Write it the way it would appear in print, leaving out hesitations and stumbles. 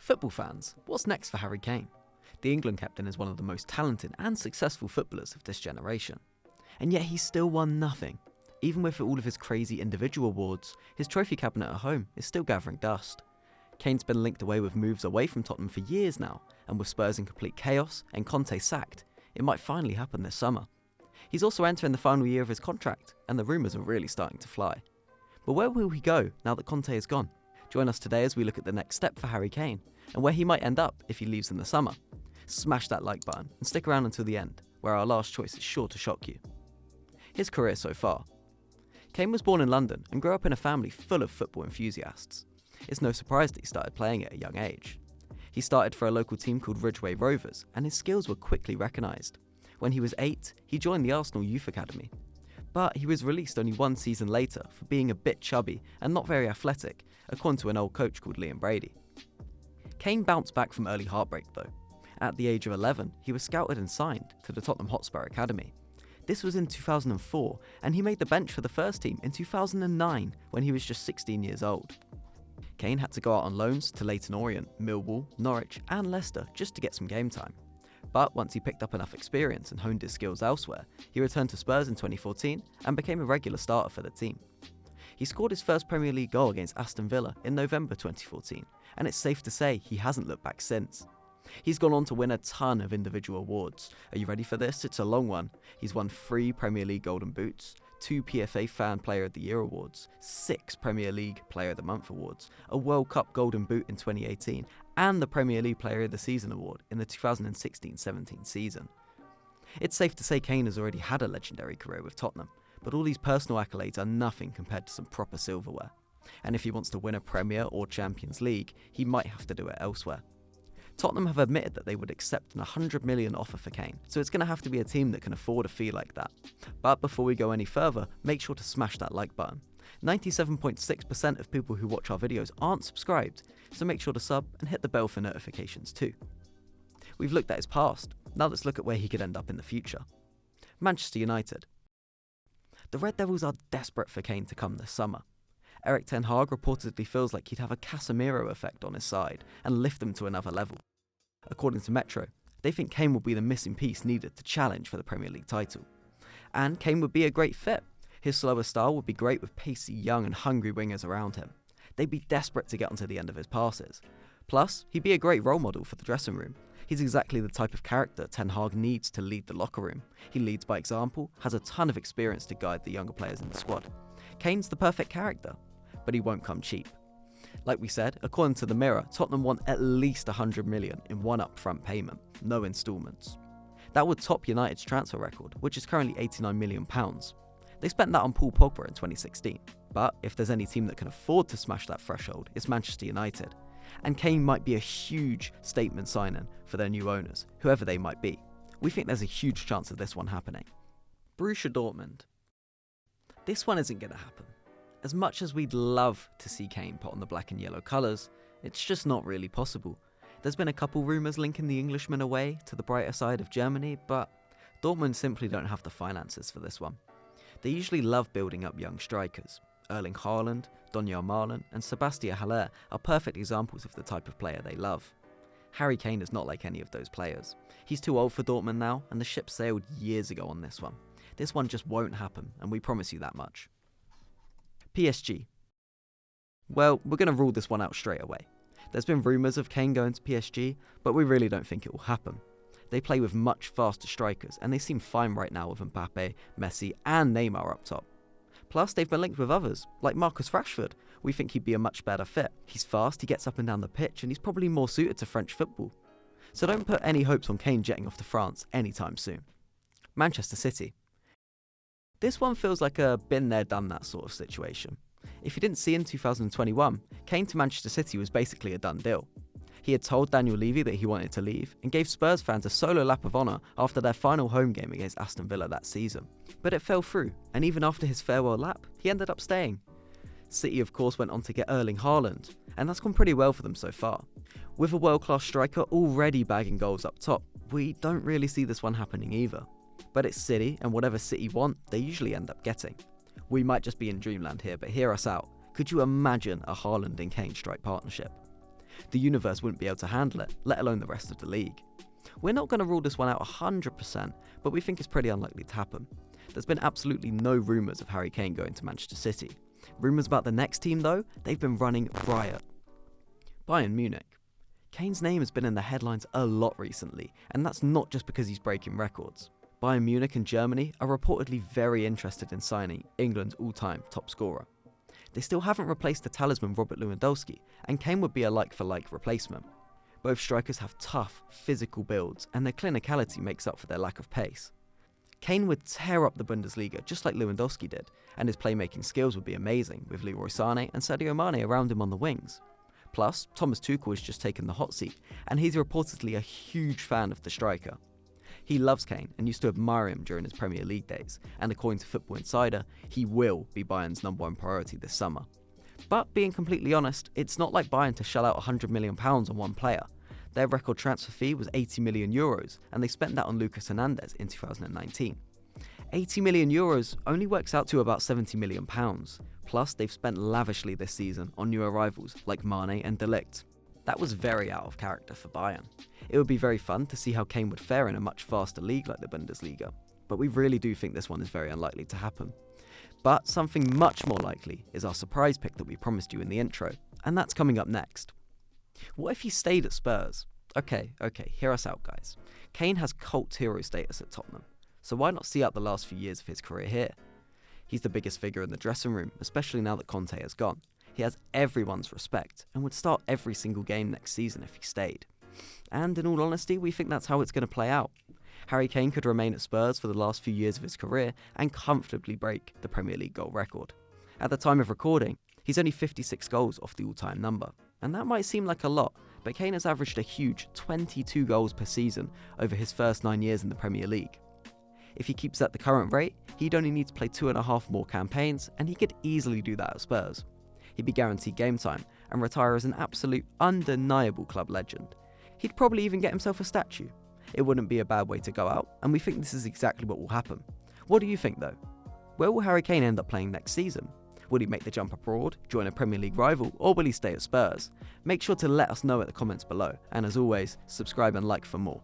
Football fans, what's next for Harry Kane? The England captain is one of the most talented and successful footballers of this generation. And yet he's still won nothing. Even with all of his crazy individual awards, his trophy cabinet at home is still gathering dust. Kane's been linked away with moves away from Tottenham for years now, and with Spurs in complete chaos and Conte sacked, it might finally happen this summer. He's also entering the final year of his contract, and the rumours are really starting to fly. But where will he go now that Conte is gone? Join us today as we look at the next step for Harry Kane, and where he might end up if he leaves in the summer. Smash that like button and stick around until the end, where our last choice is sure to shock you. His career so far. Kane was born in London and grew up in a family full of football enthusiasts. It's no surprise that he started playing at a young age. He started for a local team called Ridgeway Rovers, and his skills were quickly recognised. When he was 8, he joined the Arsenal Youth Academy. But he was released only one season later for being a bit chubby and not very athletic, according to an old coach called Liam Brady. Kane bounced back from early heartbreak though. At the age of 11, he was scouted and signed to the Tottenham Hotspur Academy. This was in 2004, and he made the bench for the first team in 2009 when he was just 16 years old. Kane had to go out on loans to Leyton Orient, Millwall, Norwich and Leicester just to get some game time. But once he picked up enough experience and honed his skills elsewhere, he returned to Spurs in 2014 and became a regular starter for the team. He scored his first Premier League goal against Aston Villa in November 2014, and it's safe to say he hasn't looked back since. He's gone on to win a ton of individual awards. Are you ready for this? It's a long one. He's won 3 Premier League Golden Boots, 2 PFA Fan Player of the Year awards, 6 Premier League Player of the Month awards, a World Cup Golden Boot in 2018, and the Premier League Player of the Season award in the 2016-17 season. It's safe to say Kane has already had a legendary career with Tottenham, but all these personal accolades are nothing compared to some proper silverware. And if he wants to win a Premier or Champions League, he might have to do it elsewhere. Tottenham have admitted that they would accept an £100 million offer for Kane, so it's going to have to be a team that can afford a fee like that. But before we go any further, make sure to smash that like button. 97.6% of people who watch our videos aren't subscribed, so make sure to sub and hit the bell for notifications too. We've looked at his past, now let's look at where he could end up in the future. Manchester United. The Red Devils are desperate for Kane to come this summer. Erik ten Hag reportedly feels like he'd have a Casemiro effect on his side and lift them to another level. According to Metro, they think Kane will be the missing piece needed to challenge for the Premier League title. And Kane would be a great fit. His slower style would be great with pacey, young and hungry wingers around him. They'd be desperate to get onto the end of his passes. Plus, he'd be a great role model for the dressing room. He's exactly the type of character Ten Hag needs to lead the locker room. He leads by example, has a ton of experience to guide the younger players in the squad. Kane's the perfect character, but he won't come cheap. Like we said, according to the Mirror, Tottenham want at least £100 million in one upfront payment, no instalments. That would top United's transfer record, which is currently £89 million. They spent that on Paul Pogba in 2016. But if there's any team that can afford to smash that threshold, it's Manchester United. And Kane might be a huge statement signing for their new owners, whoever they might be. We think there's a huge chance of this one happening. Borussia Dortmund. This one isn't going to happen. As much as we'd love to see Kane put on the black and yellow colours, it's just not really possible. There's been a couple rumours linking the Englishman away to the brighter side of Germany, but Dortmund simply don't have the finances for this one. They usually love building up young strikers. Erling Haaland, Donyell Malen and Sebastian Haller are perfect examples of the type of player they love. Harry Kane is not like any of those players. He's too old for Dortmund now, and the ship sailed years ago on this one. This one just won't happen, and we promise you that much. PSG. Well, we're going to rule this one out straight away. There's been rumours of Kane going to PSG, but we really don't think it will happen. They play with much faster strikers, and they seem fine right now with Mbappe, Messi and Neymar up top. Plus, they've been linked with others, like Marcus Rashford. We think he'd be a much better fit. He's fast, he gets up and down the pitch, and he's probably more suited to French football. So don't put any hopes on Kane jetting off to France anytime soon. Manchester City. This one feels like a been there done that sort of situation. If you didn't see in 2021, Kane to Manchester City was basically a done deal. He had told Daniel Levy that he wanted to leave and gave Spurs fans a solo lap of honour after their final home game against Aston Villa that season. But it fell through, and even after his farewell lap, he ended up staying. City of course went on to get Erling Haaland, and that's gone pretty well for them so far. With a world-class striker already bagging goals up top, we don't really see this one happening either. But it's City, and whatever City want, they usually end up getting. We might just be in dreamland here, but hear us out. Could you imagine a Haaland and Kane strike partnership? The universe wouldn't be able to handle it, let alone the rest of the league. We're not going to rule this one out 100%, but we think it's pretty unlikely to happen. There's been absolutely no rumours of Harry Kane going to Manchester City. Rumours about the next team though, they've been running riot. Bayern Munich. Kane's name has been in the headlines a lot recently, and that's not just because he's breaking records. Bayern Munich and Germany are reportedly very interested in signing England's all-time top scorer. They still haven't replaced the talisman Robert Lewandowski, and Kane would be a like-for-like replacement. Both strikers have tough, physical builds, and their clinicality makes up for their lack of pace. Kane would tear up the Bundesliga just like Lewandowski did, and his playmaking skills would be amazing with Leroy Sané and Sadio Mane around him on the wings. Plus, Thomas Tuchel has just taken the hot seat, and he's reportedly a huge fan of the striker. He loves Kane and used to admire him during his Premier League days, and according to Football Insider, he will be Bayern's #1 priority this summer. But being completely honest, it's not like Bayern to shell out £100 million on one player. Their record transfer fee was €80 million, and they spent that on Lucas Hernandez in 2019. €80 million only works out to about £70 million. Plus, they've spent lavishly this season on new arrivals like Mane and De Ligt. That was very out of character for Bayern. It would be very fun to see how Kane would fare in a much faster league like the Bundesliga, but we really do think this one is very unlikely to happen. But something much more likely is our surprise pick that we promised you in the intro, and that's coming up next. What if he stayed at Spurs? Okay, hear us out guys. Kane has cult hero status at Tottenham, so why not see out the last few years of his career here? He's the biggest figure in the dressing room, especially now that Conte has gone. He has everyone's respect and would start every single game next season if he stayed. And in all honesty, we think that's how it's going to play out. Harry Kane could remain at Spurs for the last few years of his career and comfortably break the Premier League goal record. At the time of recording, he's only 56 goals off the all-time number, and that might seem like a lot, but Kane has averaged a huge 22 goals per season over his first 9 years in the Premier League. If he keeps at the current rate, he'd only need to play 2.5 more campaigns, and he could easily do that at Spurs. He'd be guaranteed game time and retire as an absolute undeniable club legend. He'd probably even get himself a statue. It wouldn't be a bad way to go out, and we think this is exactly what will happen. What do you think though? Where will Harry Kane end up playing next season? Will he make the jump abroad, join a Premier League rival, or will he stay at Spurs? Make sure to let us know in the comments below, and as always, subscribe and like for more.